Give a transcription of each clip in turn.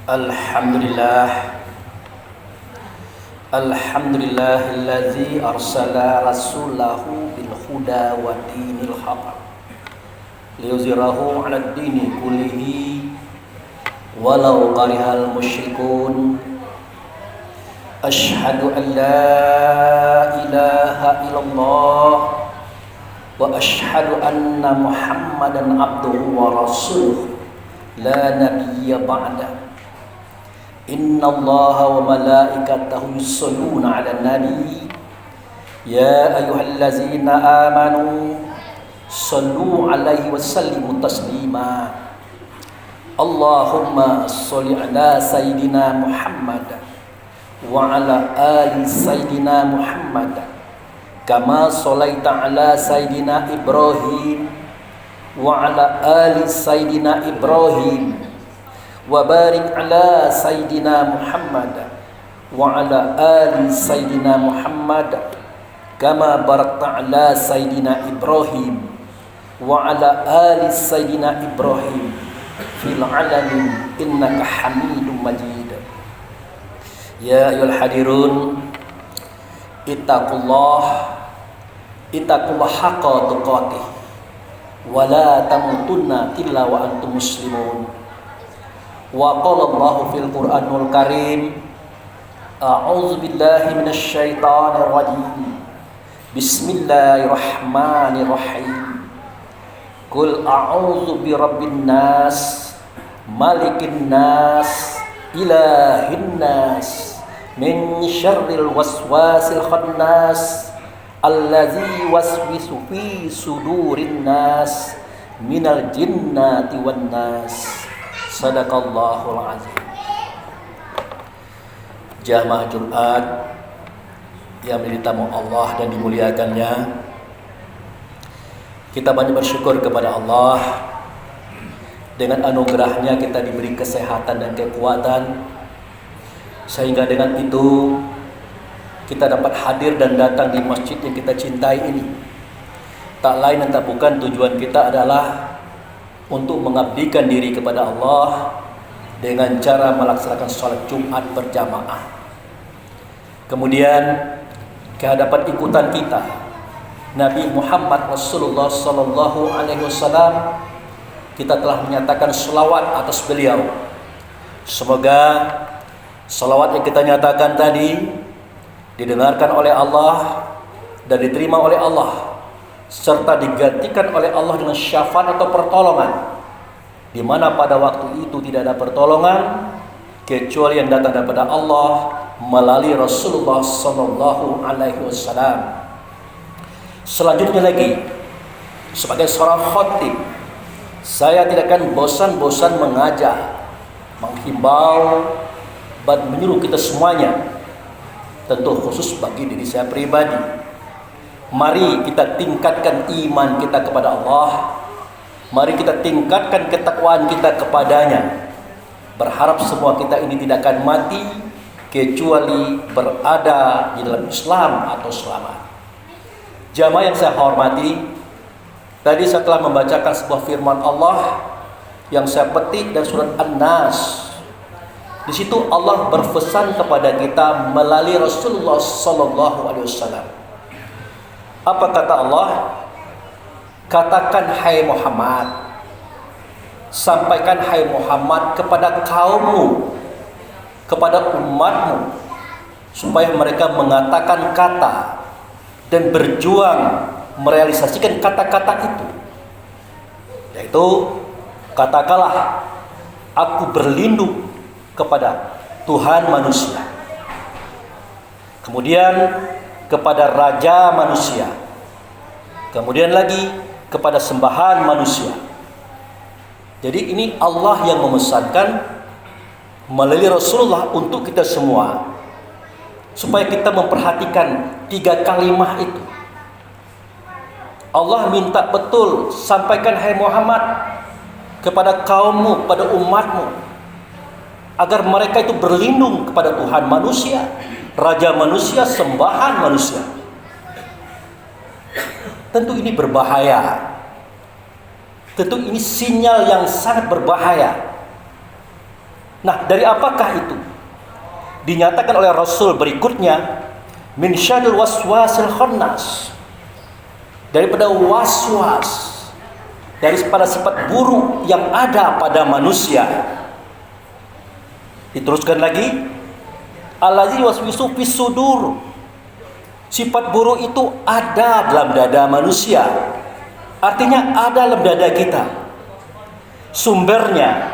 Alhamdulillah. Alhamdulillahillazi arsala rasulahu bil huda wa dinil haqq liyuzhirahu 'alad dini kullihi walau karihal musyrikun. Asyhadu an la ilaha illallah wa asyhadu anna Muhammadan abduhu wa rasuluh la nabiyya ba'da. Inna allaha wa malaikatahu yusholluna ala nabi ya ayyuhallazina amanu sallu alaihi wa sallimu taslima. Allahumma sholli ala sayyidina Muhammad wa ala ali sayyidina Muhammad kama sholaita ala sayyidina Ibrahim wa ala ali sayyidina Ibrahim wa barik ala sayyidina Muhammad wa ala ali sayyidina Muhammad kama barakta ala sayyidina Ibrahim wa ala ali sayyidina Ibrahim fil alamin innaka Hamidum Majid. Ya ayyuhal hadirun, ittaqullah haqqa tuqatih wa la tamutunna illa wa antum muslimun. Wa qala Allahu fil Qur'anul Karim, a'udzu billahi minasy syaithanir rajim. Bismillahirrahmanirrahim. Qul a'udzu birabbin nas, malikin nas, ilahin nas, min syarril waswasil khannas, allazi waswisu fi sudurin nas, minal jinnati wan nas. Sadaqallahul azim. Jamaah Jumat yang menjadi tamu Allah dan dimuliakannya, kita banyak bersyukur kepada Allah. Dengan anugerahnya kita diberi kesehatan dan kekuatan, sehingga dengan itu kita dapat hadir dan datang di masjid yang kita cintai ini. Tak lain dan tak bukan tujuan kita adalah untuk mengabdikan diri kepada Allah dengan cara melaksanakan sholat Jumat berjamaah. Kemudian kehadapan ikutan kita Nabi Muhammad Rasulullah Sallallahu Alaihi Wasallam, kita telah menyatakan selawat atas beliau. Semoga selawat yang kita nyatakan tadi didengarkan oleh Allah dan diterima oleh Allah, serta digantikan oleh Allah dengan syafaat atau pertolongan, di mana pada waktu itu tidak ada pertolongan kecuali yang datang daripada Allah melalui Rasulullah Sallallahu Alaihi Wasallam. Selanjutnya lagi, sebagai seorang khatib, saya tidak akan bosan-bosan mengajak, menghimbau, dan menyuruh kita semuanya, tentu khusus bagi diri saya pribadi. Mari kita tingkatkan iman kita kepada Allah. Mari kita tingkatkan ketakwaan kita kepadanya. Berharap semua kita ini tidak akan mati kecuali berada di dalam Islam atau selamat. Jamaah yang saya hormati, tadi saya telah membacakan sebuah firman Allah yang saya petik dari surat An-Nas. Di situ Allah berpesan kepada kita melalui Rasulullah Sallallahu Alaihi Wasallam. Apa kata Allah? Katakan hai Muhammad, sampaikan hai Muhammad kepada kaummu, kepada umatmu, supaya mereka mengatakan kata dan berjuang merealisasikan kata-kata itu, yaitu katakanlah aku berlindung kepada Tuhan manusia, kemudian kepada raja manusia, kemudian lagi kepada sembahan manusia. Jadi ini Allah yang memesankan melalui Rasulullah untuk kita semua, supaya kita memperhatikan 3 kalimat itu. Allah minta betul, sampaikan hai Muhammad kepada kaummu, pada umatmu, agar mereka itu berlindung kepada Tuhan manusia, raja manusia, sembahan manusia. Tentu ini berbahaya. Tentu ini sinyal yang sangat berbahaya. Nah, dari apakah itu? Dinyatakan oleh Rasul berikutnya, min syarril waswasil khannas, daripada waswas, daripada sifat buruk yang ada pada manusia. Diteruskan lagi, allazi waswisu fis sudur, sifat buruk itu ada dalam dada manusia. Artinya ada dalam dada kita. Sumbernya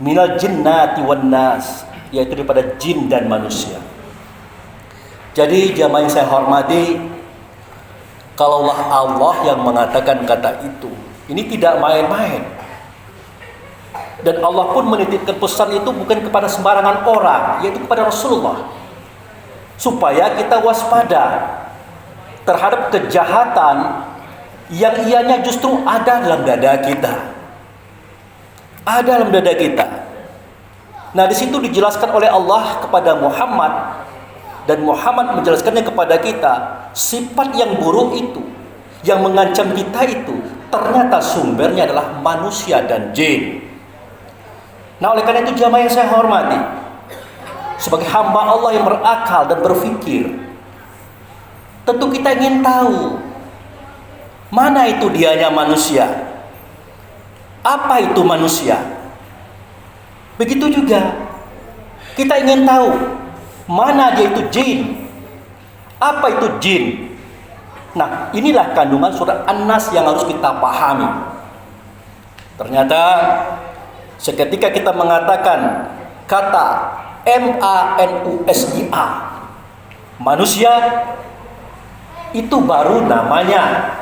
minal jinnati wan nas, yaitu daripada jin dan manusia. Jadi jamaah yang saya hormati, kalaulah Allah yang mengatakan kata itu, ini tidak main-main. Dan Allah pun menitipkan pesan itu bukan kepada sembarangan orang, yaitu kepada Rasulullah, supaya kita waspada terhadap kejahatan yang ianya justru ada dalam dada kita. Ada dalam dada kita. Nah, di situ dijelaskan oleh Allah kepada Muhammad, dan Muhammad menjelaskannya kepada kita, sifat yang buruk itu, yang mengancam kita itu, ternyata sumbernya adalah manusia dan jin. Nah, oleh karena itu jamaah yang saya hormati, sebagai hamba Allah yang berakal dan berfikir, tentu kita ingin tahu mana itu dianya manusia, apa itu manusia. Begitu juga kita ingin tahu mana dia itu jin, apa itu jin. Nah, inilah kandungan surat An-Nas yang harus kita pahami. Ternyata seketika kita mengatakan kata manusia, manusia, itu baru namanya.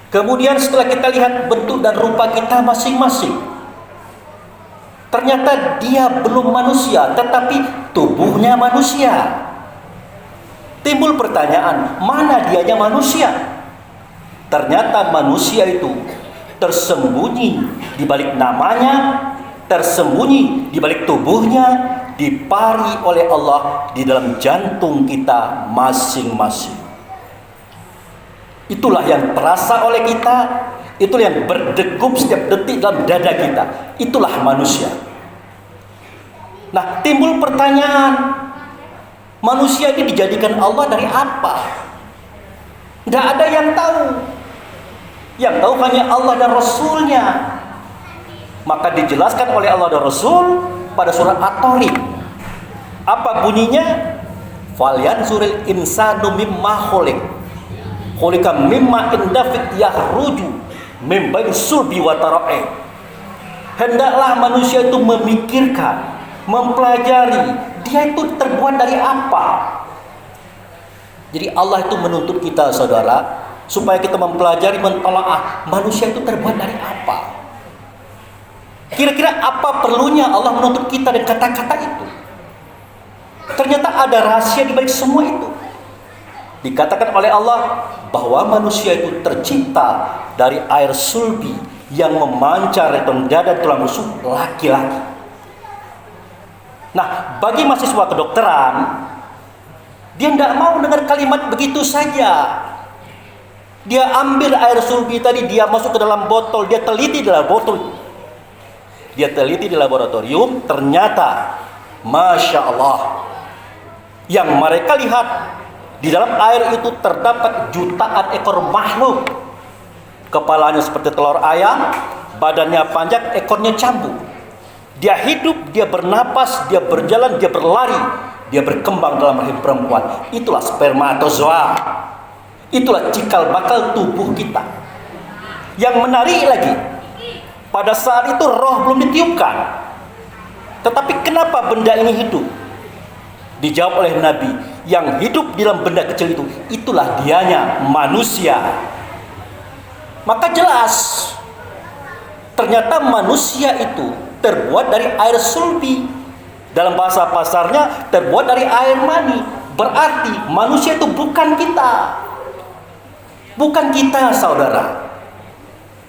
Kemudian setelah kita lihat bentuk dan rupa kita masing-masing, ternyata dia belum manusia, tetapi tubuhnya manusia. Timbul pertanyaan, mana dianya manusia? Ternyata manusia itu tersembunyi di balik namanya, tersembunyi di balik tubuhnya, dipari oleh Allah di dalam jantung kita masing-masing. Itulah yang terasa oleh kita, itulah yang berdegup setiap detik dalam dada kita. Itulah manusia. Nah, timbul pertanyaan, manusia ini dijadikan Allah dari apa? Tidak ada yang tahu. Yang tahu hanya Allah dan Rasulnya. Maka dijelaskan oleh Allah dan Rasul pada surat At-Tariq. Apa bunyinya? Falyanzuril insanu mimma khuliq. Khuliqa mimma indafit yahruju mim baini sulbi wa tara'i. Hendaklah manusia itu memikirkan, mempelajari, dia itu terbuat dari apa. Jadi Allah itu menuntut kita, saudara, supaya kita mempelajari, mentelaah manusia itu terbuat dari apa. Kira-kira apa perlunya Allah menuntut kita dengan kata-kata itu? Ternyata ada rahasia di balik semua itu. Dikatakan oleh Allah bahwa manusia itu tercipta dari air sulbi yang memancar dari dada tulang rusuk laki-laki. Nah, bagi mahasiswa kedokteran, dia tidak mau dengar kalimat begitu saja. Dia ambil air sulbi tadi, dia masuk ke dalam botol, dia teliti di dalam botol, dia teliti di laboratorium. Ternyata, masya Allah, yang mereka lihat di dalam air itu terdapat jutaan ekor makhluk. Kepalanya seperti telur ayam, badannya panjang, ekornya cambuk. Dia hidup, dia bernapas, dia berjalan, dia berlari, dia berkembang dalam rahim perempuan. Itulah spermatozoa. Itulah cikal bakal tubuh kita. Yang menarik lagi, pada saat itu roh belum ditiupkan. Tetapi kenapa benda ini hidup? Dijawab oleh Nabi, yang hidup di dalam benda kecil itu, itulah dianya manusia. Maka jelas, ternyata manusia itu terbuat dari air sulbi. Dalam bahasa pasarnya terbuat dari air mani. Berarti manusia itu bukan kita. Bukan kita, saudara.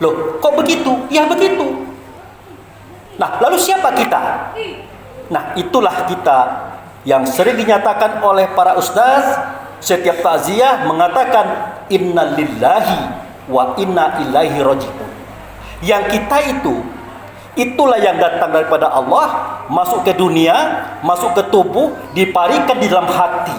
Loh, kok begitu? Ya begitu. Nah, lalu siapa kita? Nah, itulah kita yang sering dinyatakan oleh para ustaz setiap takziah mengatakan inna lillahi wa inna ilaihi raji'un. Yang kita itu Itulah yang datang daripada Allah, masuk ke dunia, masuk ke tubuh, diparikan di dalam hati.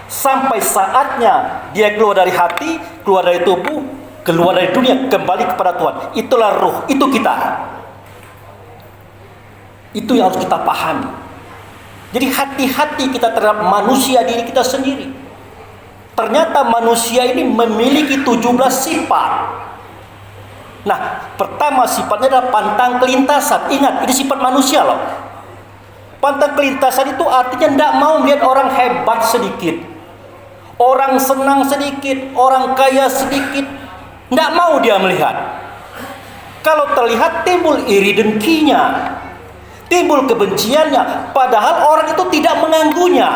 Sampai saatnya dia keluar dari hati, keluar dari tubuh, keluar dari dunia, kembali kepada Tuhan. Itulah ruh, itu kita. Itu yang harus kita pahami. Jadi hati-hati kita terhadap manusia diri kita sendiri. Ternyata manusia ini memiliki 17 sifat. Nah, pertama sifatnya adalah pantang kelintasan. Ingat, ini sifat manusia loh. Pantang kelintasan itu artinya tidak mau melihat orang hebat sedikit, orang senang sedikit, orang kaya sedikit. Tidak mau dia melihat. Kalau terlihat timbul iri dengkinya, timbul kebenciannya, padahal orang itu tidak mengganggunya.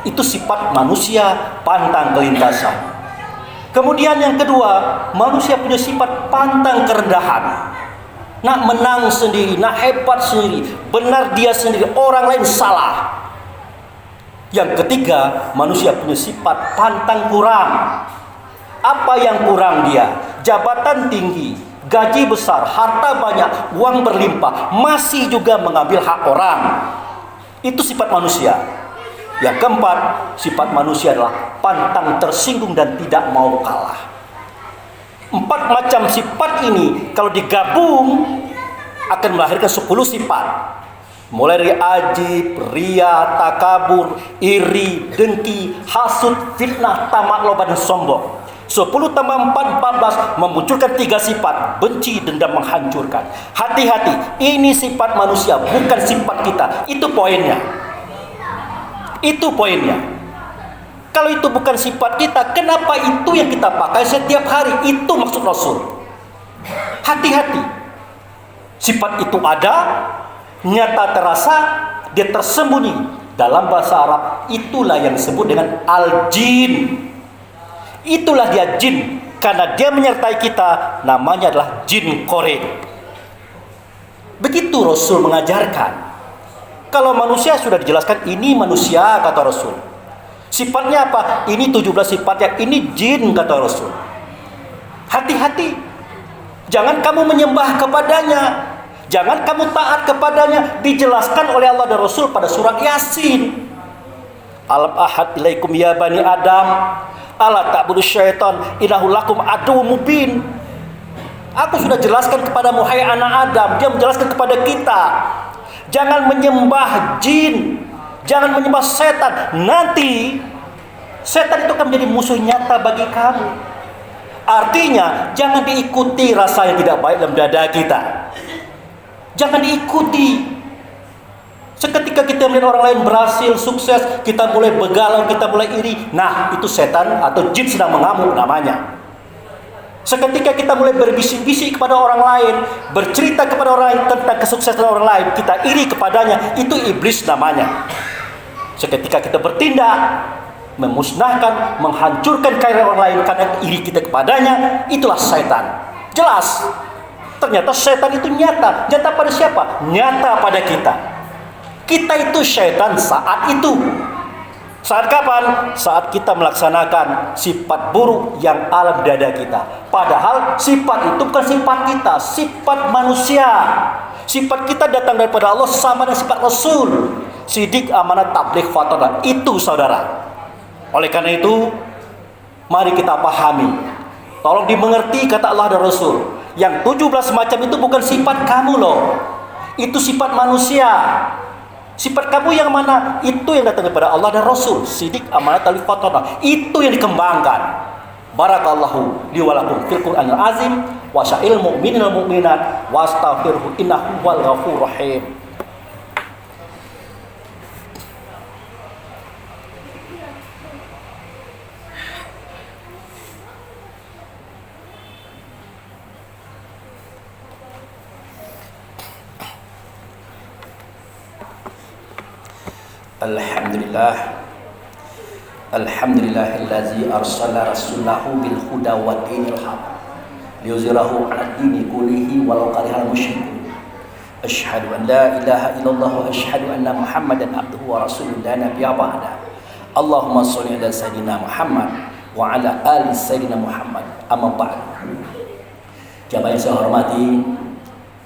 Itu sifat manusia, pantang kelintasan. Kemudian yang kedua, manusia punya sifat pantang kerendahan. Nak menang sendiri, nak hebat sendiri, benar dia sendiri, orang lain salah. Yang ketiga, manusia punya sifat pantang kurang. Apa yang kurang dia? Jabatan tinggi, gaji besar, harta banyak, uang berlimpah, masih juga mengambil hak orang. Itu sifat manusia. Yang keempat, sifat manusia adalah pantang tersinggung dan tidak mau kalah. 4 macam sifat ini kalau digabung akan melahirkan 10 sifat. Mulai dari ajib, ria, takabur, iri, dengki, hasud, fitnah, tamak, loba, dan sombong. 10 tambah 4, 14 memunculkan 3 sifat: benci, dendam, menghancurkan. Hati-hati, ini sifat manusia, bukan sifat kita. Itu poinnya. Itu poinnya. Kalau itu bukan sifat kita, kenapa itu yang kita pakai setiap hari? Itu maksud Rasul. Hati-hati. Sifat itu ada, nyata terasa, dia tersembunyi. Dalam bahasa Arab, itulah yang disebut dengan al-jin. Itulah dia jin. Karena dia menyertai kita, namanya adalah jin korek. Begitu Rasul mengajarkan. Kalau manusia sudah dijelaskan, ini manusia kata Rasul. Sifatnya apa? Ini 17 sifatnya, ini jin kata Rasul. Hati-hati. Jangan kamu menyembah kepadanya, jangan kamu taat kepadanya. Dijelaskan oleh Allah dan Rasul pada surat Yasin. Alam ahad ilaikum ya bani Adam, ala ta'budu syaitan, innahu lakum aduwwum mubin. Aku sudah jelaskan kepadamu hai anak Adam. Dia menjelaskan kepada kita, jangan menyembah jin, jangan menyembah setan. Nanti setan itu akan menjadi musuh nyata bagi kamu. Artinya jangan diikuti rasa yang tidak baik dalam dada kita. Jangan diikuti. Seketika kita melihat orang lain berhasil, sukses, kita mulai begalau, kita mulai iri. Nah, itu setan atau jin sedang mengamuk namanya. Seketika kita mulai berbisik-bisik kepada orang lain, bercerita kepada orang lain tentang kesuksesan orang lain, kita iri kepadanya, itu iblis namanya. Seketika kita bertindak, memusnahkan, menghancurkan karir orang lain karena iri kita kepadanya, itulah setan. Jelas. Ternyata setan itu nyata. Nyata pada siapa? Nyata pada kita. Kita itu setan saat itu. Saat kapan? Saat kita melaksanakan sifat buruk yang alam dada kita. Padahal sifat itu bukan sifat kita, sifat manusia. Sifat kita datang daripada Allah sama dengan sifat Rasul. Sidik, amanah, tabligh, fatwa. Itu saudara. Oleh karena itu, mari kita pahami. Tolong dimengerti kata Allah dan Rasul. Yang 17 macam itu bukan sifat kamu loh. Itu sifat manusia. Sifat kamu yang mana? Itu yang datang daripada Allah dan Rasul. Sidik, amanat, tabligh, fatwa. Itu yang dikembangkan. Barakallahu li wa lakum fil Qur'anil azim wa sya'il mu'minin wal mu'minat wastaghfirhu innahu wal ghafurur rahim. Alhamdulillah. Alhamdulillahillazi arsala rasulahu bil huda wa dinil haq liyuzhirahu 'ala dini kullihi walau karihal musyrikun. Asyhadu an la ilaha illallah wa asyhadu anna Muhammadan abduhu wa rasuluhu la nabiyya ba'da. Allahumma shalli ala sayyidina Muhammad wa ala ali sayyidina Muhammad. Amma ba'du. Jamaah yang saya hormati,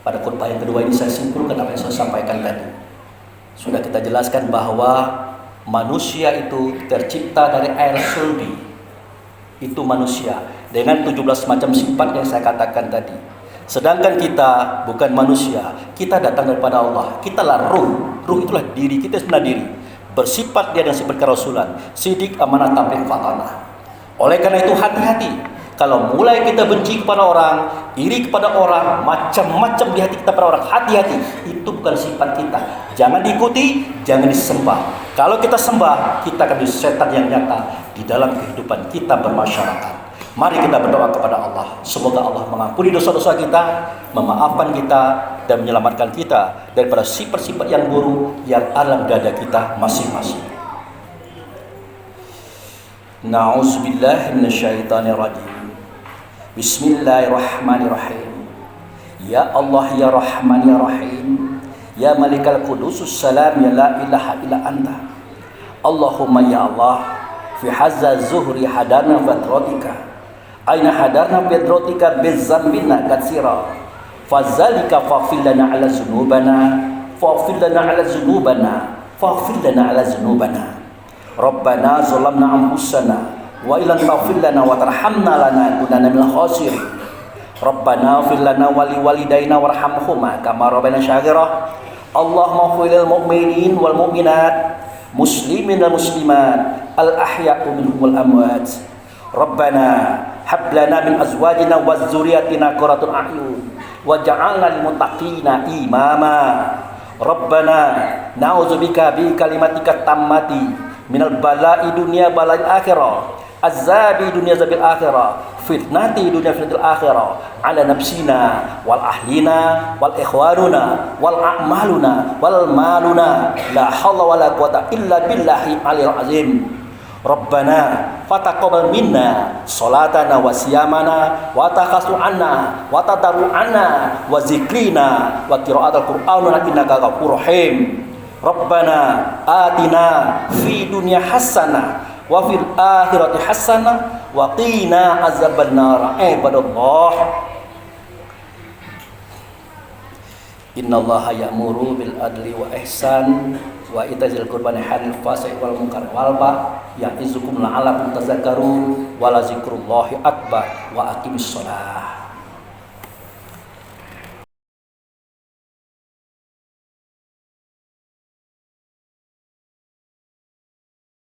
Pada khutbah yang kedua ini saya simpulkan apa yang saya sampaikan tadi. Sudah kita jelaskan bahwa manusia itu tercipta dari air sulbi. Itu manusia dengan 17 macam sifat yang saya katakan tadi. Sedangkan kita bukan manusia, kita datang daripada Allah. Kitalah ruh. Ruh itulah diri kita sendiri. Bersifat dia dengan sifat kerasulan. Sidik, amanah, tabligh, fatanah. Oleh karena itu hati-hati. Kalau mulai kita benci kepada orang, iri kepada orang, macam-macam di hati kita pada orang, hati-hati. Itu bukan sifat kita. Jangan diikuti, jangan disembah. Kalau kita sembah, kita akan menjadi setan yang nyata di dalam kehidupan kita bermasyarakat. Mari kita berdoa kepada Allah. Semoga Allah mengampuni dosa-dosa kita, memaafkan kita, dan menyelamatkan kita daripada sifat-sifat yang buruk yang ada dalam dada kita masing-masing. Na'udzubillahi minasyaitonirrajim. Bismillahirrahmanirrahim. Ya Allah ya Rahman ya Rahim, ya Malikal Qudusus Salam, ya la ilaha illa anta. Allahumma ya Allah, fi hazza zuhri hadarna fatratika, aina hadarna fatratika bizzambina katsira, fazalika faghfir lana ala dzunubana, faghfir lana ala dzunubana, faghfir lana ala dzunubana. Rabbana zalamna anfusana wa illam taghfir lana wa tarhamna lanakunanna minal khasirin. Rabbana ighfir lana wa liwalidayna warhamhuma kama rabbayana shaghira. Allahumma ighfir lil mu'minin wal mu'minat, muslimin wal muslimat, al ahya'u minhum wal amwat. Rabbana hab lana min azwajina wa dzurriyyatina qurrata a'yun waj'alna lil muttaqina imama. Rabbana na'udzubika bi kalimatika tammati minal bala'i dunya bala'il akhirah, azabi dunia zabil akhirah, fitnati dunia fitnatil akhirah, ala nafsina wal ahlina wal ikhwanuna wal a'maluna wal maluna, la hawla wala quwata illa billahi aliyil azim. Rabbana fataqabbal minna salatana wa siyamana wa taqassu anna wa tadaru anna wa zikrina wa qiraatul qur'ana innaka ghafurur rahim. Rabbana atina fi dunya hasanah wa fil akhirati hasanah wa qina azabannar. Ibadallah, innallaha ya'muru bil adli wa ihsan wa itazil qurban hanil fasai wal munkar wal ba ya'izukum la'allakum tadhakkarun wa la zikrullahi akbar wa aqimis shalah.